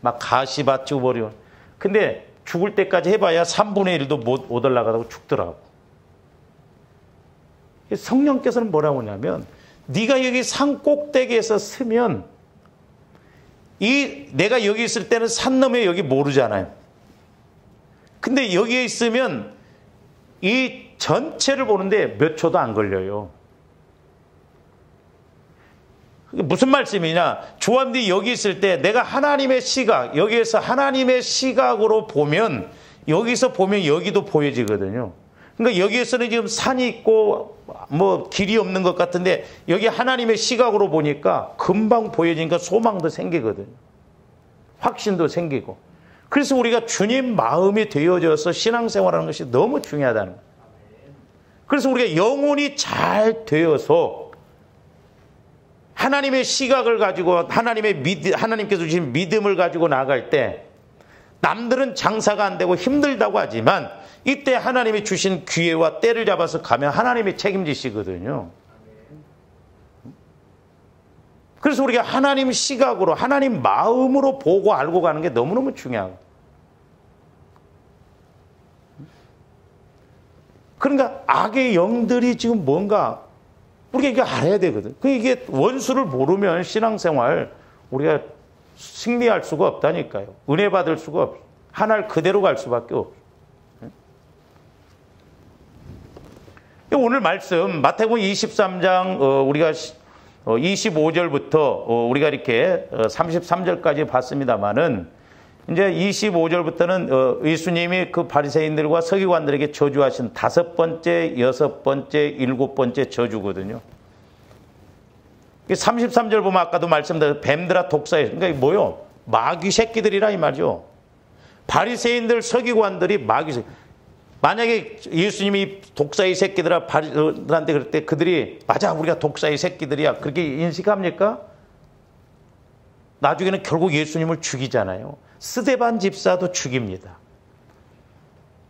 막 가시밭 버리고. 근데 죽을 때까지 해봐야 3분의 1도 못 올라가다고 죽더라고. 성령께서는 뭐라고 하냐면 네가 여기 산 꼭대기에서 서면 내가 여기 있을 때는 산 너머에 여기 모르잖아요. 근데 여기에 있으면 이 전체를 보는데 몇 초도 안 걸려요. 무슨 말씀이냐? 조합들이 여기 있을 때 내가 하나님의 시각, 여기에서 하나님의 시각으로 보면 여기서 보면 여기도 보여지거든요. 그러니까 여기에서는 지금 산이 있고 뭐 길이 없는 것 같은데 여기 하나님의 시각으로 보니까 금방 보여지니까 소망도 생기거든요. 확신도 생기고. 그래서 우리가 주님 마음이 되어져서 신앙생활하는 것이 너무 중요하다는 거예요. 그래서 우리가 영혼이 잘 되어서 하나님의 시각을 가지고 하나님께서 주신 믿음을 가지고 나갈 때 남들은 장사가 안 되고 힘들다고 하지만 이때 하나님이 주신 기회와 때를 잡아서 가면 하나님이 책임지시거든요. 그래서 우리가 하나님 시각으로 하나님 마음으로 보고 알고 가는 게 너무너무 중요하고. 그러니까 악의 영들이 지금 뭔가 우리가 이게 알아야 되거든. 이게 원수를 모르면 신앙생활 우리가 승리할 수가 없다니까요. 은혜 받을 수가 없어. 하나를 그대로 갈 수밖에 없어. 오늘 말씀 마태복음 23장 우리가 25절부터 우리가 이렇게 33절까지 봤습니다만은 이제 25절부터는 예수님이 그 바리새인들과 서기관들에게 저주하신 5번째, 6번째, 7번째 저주거든요. 33절 보면 아까도 말씀드린 뱀들아 독사에 그러니까 뭐요? 마귀 새끼들이라 이 말이죠. 바리새인들, 서기관들이 마귀 새끼. 만약에 예수님이 독사의 새끼들아 바리새인들한테 그럴 때 그들이 맞아 우리가 독사의 새끼들이야 그렇게 인식합니까? 나중에는 결국 예수님을 죽이잖아요. 스데반 집사도 죽입니다.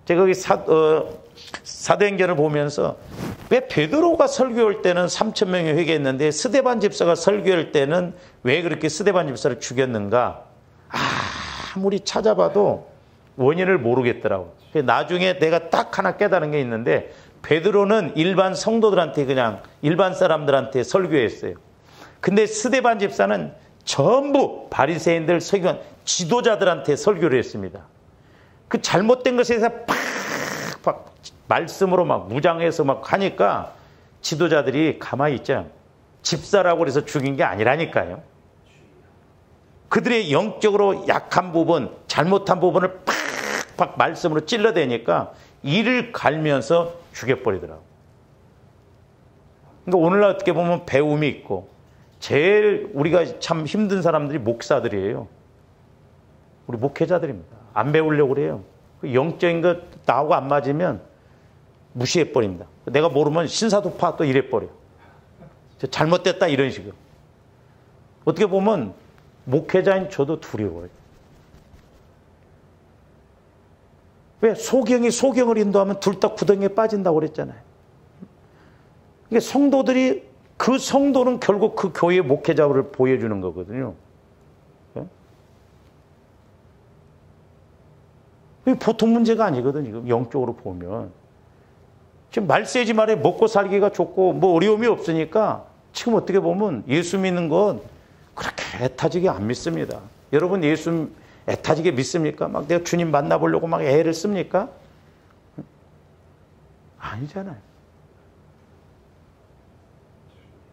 제가 여기 사도행전을 보면서 왜 베드로가 설교할 때는 3천 명이 회개했는데 스데반 집사가 설교할 때는 왜 그렇게 스데반 집사를 죽였는가? 아무리 찾아봐도 원인을 모르겠더라고. 나중에 내가 딱 하나 깨달은 게 있는데 베드로는 일반 성도들한테 그냥 일반 사람들한테 설교했어요. 근데 스데반 집사는 전부 바리새인들 서기관 지도자들한테 설교를 했습니다. 그 잘못된 것에 대해서 팍 말씀으로 막 무장해서 막 하니까 지도자들이 가만히 있잖아요. 집사라고 해서 죽인 게 아니라니까요. 그들의 영적으로 약한 부분, 잘못한 부분을 팍 말씀으로 찔러대니까 이를 갈면서 죽여버리더라고요. 그러니까 오늘날 어떻게 보면 배움이 있고 제일 우리가 참 힘든 사람들이 목사들이에요. 우리 목회자들입니다. 안 배우려고 그래요. 영적인 것 나하고 안 맞으면 무시해버립니다. 내가 모르면 신사도파 또 이래버려. 잘못됐다 이런 식으로. 어떻게 보면 목회자인 저도 두려워요. 왜? 소경이 소경을 인도하면 둘 다 구덩이에 빠진다고 그랬잖아요. 그러니까 성도들이 그 성도는 결국 그 교회의 목회자를 보여주는 거거든요. 이게 보통 문제가 아니거든, 지금 영적으로 보면. 지금 말세지 말에 먹고 살기가 좋고 뭐 어려움이 없으니까 지금 어떻게 보면 예수 믿는 건 그렇게 애타지게 안 믿습니다. 여러분 예수 애타지게 믿습니까? 막 내가 주님 만나보려고 막 애를 씁니까? 아니잖아요.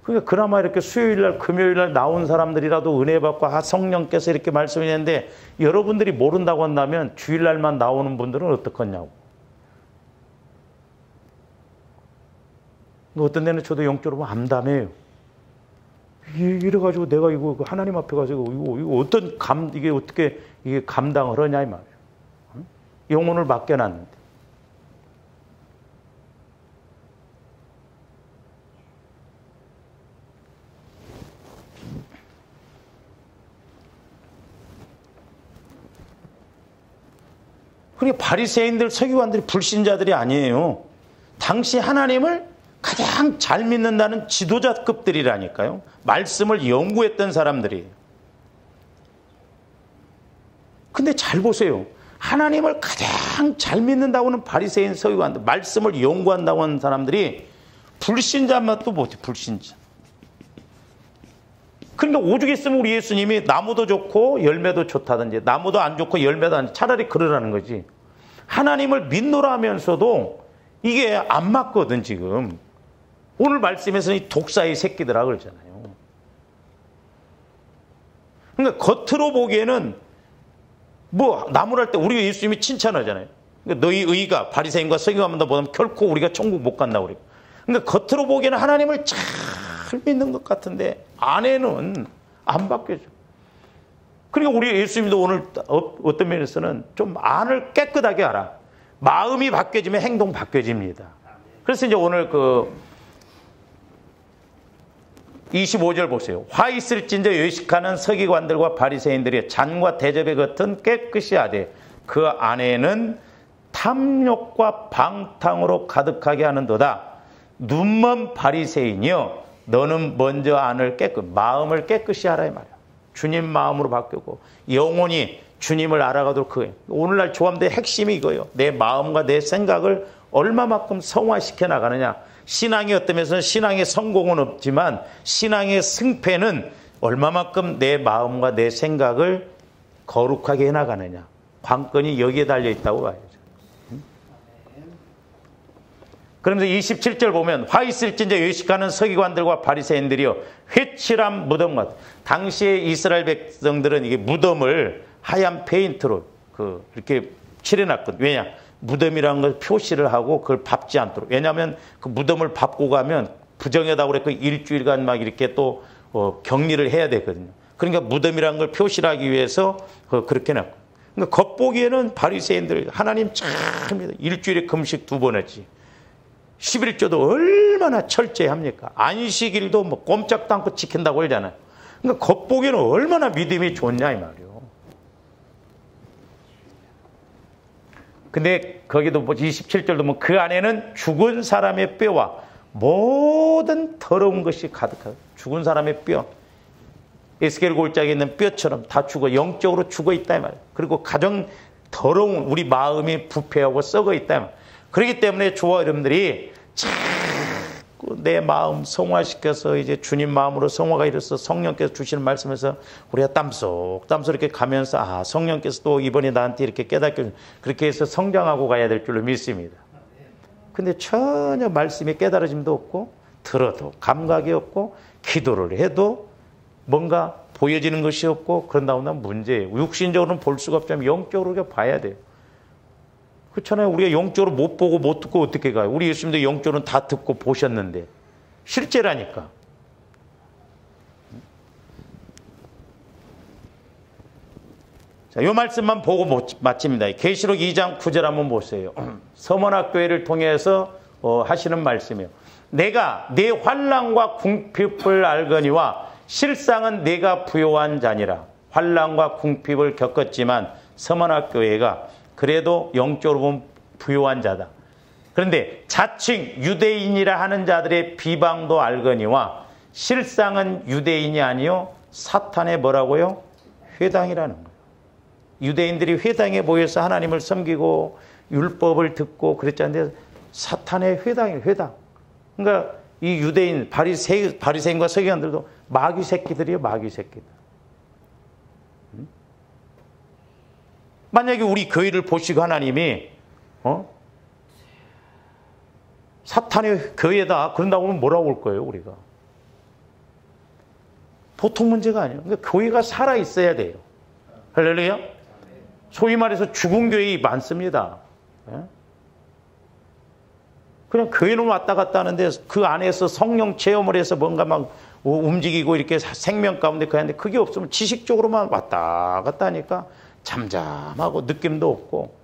그러니까 그나마 이렇게 수요일날 금요일날 나온 사람들이라도 은혜 받고 성령께서 이렇게 말씀했는데 여러분들이 모른다고 한다면 주일날만 나오는 분들은 어떡하냐고. 어떤 데는 저도 영적으로 암담해요. 이래가지고 내가 이거 하나님 앞에 가서 이거 어떤 이게 어떻게 이게 감당을 하냐 이 말이에요. 영혼을 맡겨놨는데. 그러니까 바리새인들 서기관들이 불신자들이 아니에요. 당시 하나님을 가장 잘 믿는다는 지도자급들이라니까요. 말씀을 연구했던 사람들이에요. 근데 잘 보세요. 하나님을 가장 잘 믿는다고는 바리새인 서기관들, 말씀을 연구한다고 하는 사람들이 불신자만도 못해, 불신자. 그러니까 오죽했으면 우리 예수님이 나무도 좋고 열매도 좋다든지 나무도 안 좋고 열매도 안 좋고 차라리 그러라는 거지. 하나님을 믿노라 하면서도 이게 안 맞거든 지금. 오늘 말씀에서는 이 독사의 새끼들아 그러잖아요. 그러니까 겉으로 보기에는 뭐 나무랄 때 우리가 예수님이 칭찬하잖아요. 그러니까 너희 의가 바리새인과 서기관보다 보면 결코 우리가 천국 못 간다고 그래요. 그러니까 겉으로 보기에는 하나님을 잘 믿는 것 같은데 안에는 안 바뀌어져. 그러니까 우리 예수님도 오늘 어떤 면에서는 좀 안을 깨끗하게 하라. 마음이 바뀌어지면 행동 바뀌어집니다. 그래서 이제 오늘 25절 보세요. 화 있을진저 외식하는 서기관들과 바리새인들이 잔과 대접의 겉은 깨끗이 하되 그 안에는 탐욕과 방탕으로 가득하게 하는도다. 눈먼 바리새인이여 너는 먼저 안을 마음을 깨끗이 하라 이 말이야. 주님 마음으로 바뀌고 영혼이 주님을 알아가도록 그거예요. 오늘날 조함대의 핵심이 이거예요. 내 마음과 내 생각을 얼마만큼 성화시켜 나가느냐. 신앙이 어떤 면에서는 신앙의 성공은 없지만 신앙의 승패는 얼마만큼 내 마음과 내 생각을 거룩하게 해나가느냐. 관건이 여기에 달려있다고 봐야죠. 그러면서 27절 보면 화 있을진저 외식하는 서기관들과 바리새인들이요 회칠한 무덤 같아. 당시에 이스라엘 백성들은 이게 무덤을 하얀 페인트로 이렇게 칠해놨거든. 왜냐? 무덤이라는 걸 표시를 하고 그걸 밟지 않도록. 왜냐하면 그 무덤을 밟고 가면 부정하다고 그랬고 일주일간 막 이렇게 또 격리를 해야 되거든요. 그러니까 무덤이라는 걸 표시를 하기 위해서 그렇게 놨고. 그러니까 겉보기에는 바리새인들 하나님 참 일주일에 금식 2번 했지. 11조도 얼마나 철저히 합니까? 안식일도 뭐 꼼짝도 않고 지킨다고 그러잖아요. 그러니까 겉보기에는 얼마나 믿음이 좋냐 이 말이에요. 근데 거기도 뭐 27절도 보면 그 안에는 죽은 사람의 뼈와 모든 더러운 것이 가득하다. 죽은 사람의 뼈. 에스겔 골짜기에 있는 뼈처럼 다 죽어, 영적으로 죽어 있다 말이에요. 그리고 가장 더러운 우리 마음이 부패하고 썩어 있다 말이에요. 그렇기 때문에 저와 여러분들이 자꾸 내 마음 성화시켜서 이제 주님 마음으로 성화가 이르러서 성령께서 주시는 말씀에서 우리가 땀속 이렇게 가면서 아, 성령께서 또 이번에 나한테 이렇게 깨닫게 그렇게 해서 성장하고 가야 될 줄로 믿습니다. 근데 전혀 말씀이 깨달아짐도 없고 들어도 감각이 없고 기도를 해도 뭔가 보여지는 것이 없고 그런다 보면 문제예요. 육신적으로는 볼 수가 없지만 영적으로 봐야 돼요. 그렇잖아요. 우리가 영적으로 못 보고 못 듣고 어떻게 가요? 우리 예수님도 영적으로는 다 듣고 보셨는데 실제라니까. 자, 이 말씀만 보고 마칩니다. 계시록 2장 9절 한번 보세요. 서머나교회를 통해서 하시는 말씀이에요. 내가 내 환난과 궁핍을 알거니와 실상은 내가 부요한 자니라. 환난과 궁핍을 겪었지만 서머나교회가 그래도 영적으로 보면 부요한 자다. 그런데 자칭 유대인이라 하는 자들의 비방도 알거니와 실상은 유대인이 아니요 사탄의 뭐라고요? 회당이라는 거예요. 유대인들이 회당에 모여서 하나님을 섬기고 율법을 듣고 그랬잖아요. 사탄의 회당이에요. 회당. 그러니까 이 유대인 바리새인과 서기관들도 마귀 새끼들이에요. 마귀 새끼들. 만약에 우리 교회를 보시고 하나님이 사탄의 교회다 그런다고 하면 뭐라고 할 거예요? 우리가. 보통 문제가 아니에요. 그러니까 교회가 살아있어야 돼요. 할렐루야. 소위 말해서 죽은 교회 많습니다. 그냥 교회는 왔다 갔다 하는데 그 안에서 성령 체험을 해서 뭔가 막 움직이고 이렇게 생명 가운데 가는데 그게 없으면 지식적으로만 왔다 갔다 하니까 잠잠하고 느낌도 없고.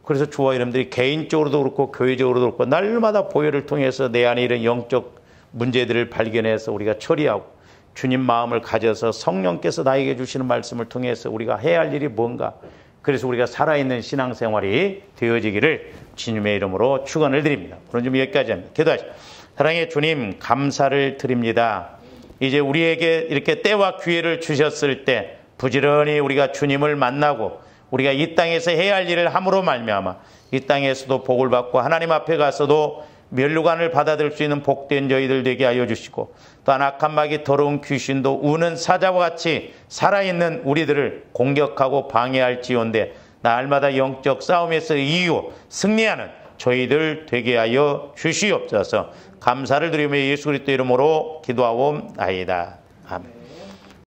그래서 저와 여러분들이 개인적으로도 그렇고 교회적으로도 그렇고 날마다 보혈을 통해서 내 안에 이런 영적 문제들을 발견해서 우리가 처리하고 주님 마음을 가져서 성령께서 나에게 주시는 말씀을 통해서 우리가 해야 할 일이 뭔가, 그래서 우리가 살아있는 신앙생활이 되어지기를 주님의 이름으로 축원을 드립니다. 오늘 좀 여기까지 합니다. 기도하시죠. 사랑의 주님, 감사를 드립니다. 이제 우리에게 이렇게 때와 기회를 주셨을 때 부지런히 우리가 주님을 만나고 우리가 이 땅에서 해야 할 일을 함으로 말미암아 이 땅에서도 복을 받고 하나님 앞에 가서도 면류관을 받아들일 수 있는 복된 저희들 되게 하여 주시고, 또한 악한 마귀 더러운 귀신도 우는 사자와 같이 살아있는 우리들을 공격하고 방해할지언데 날마다 영적 싸움에서 이기고 승리하는 저희들 되게 하여 주시옵소서. 감사를 드리며 예수 그리스도 이름으로 기도하옵나이다. 아멘.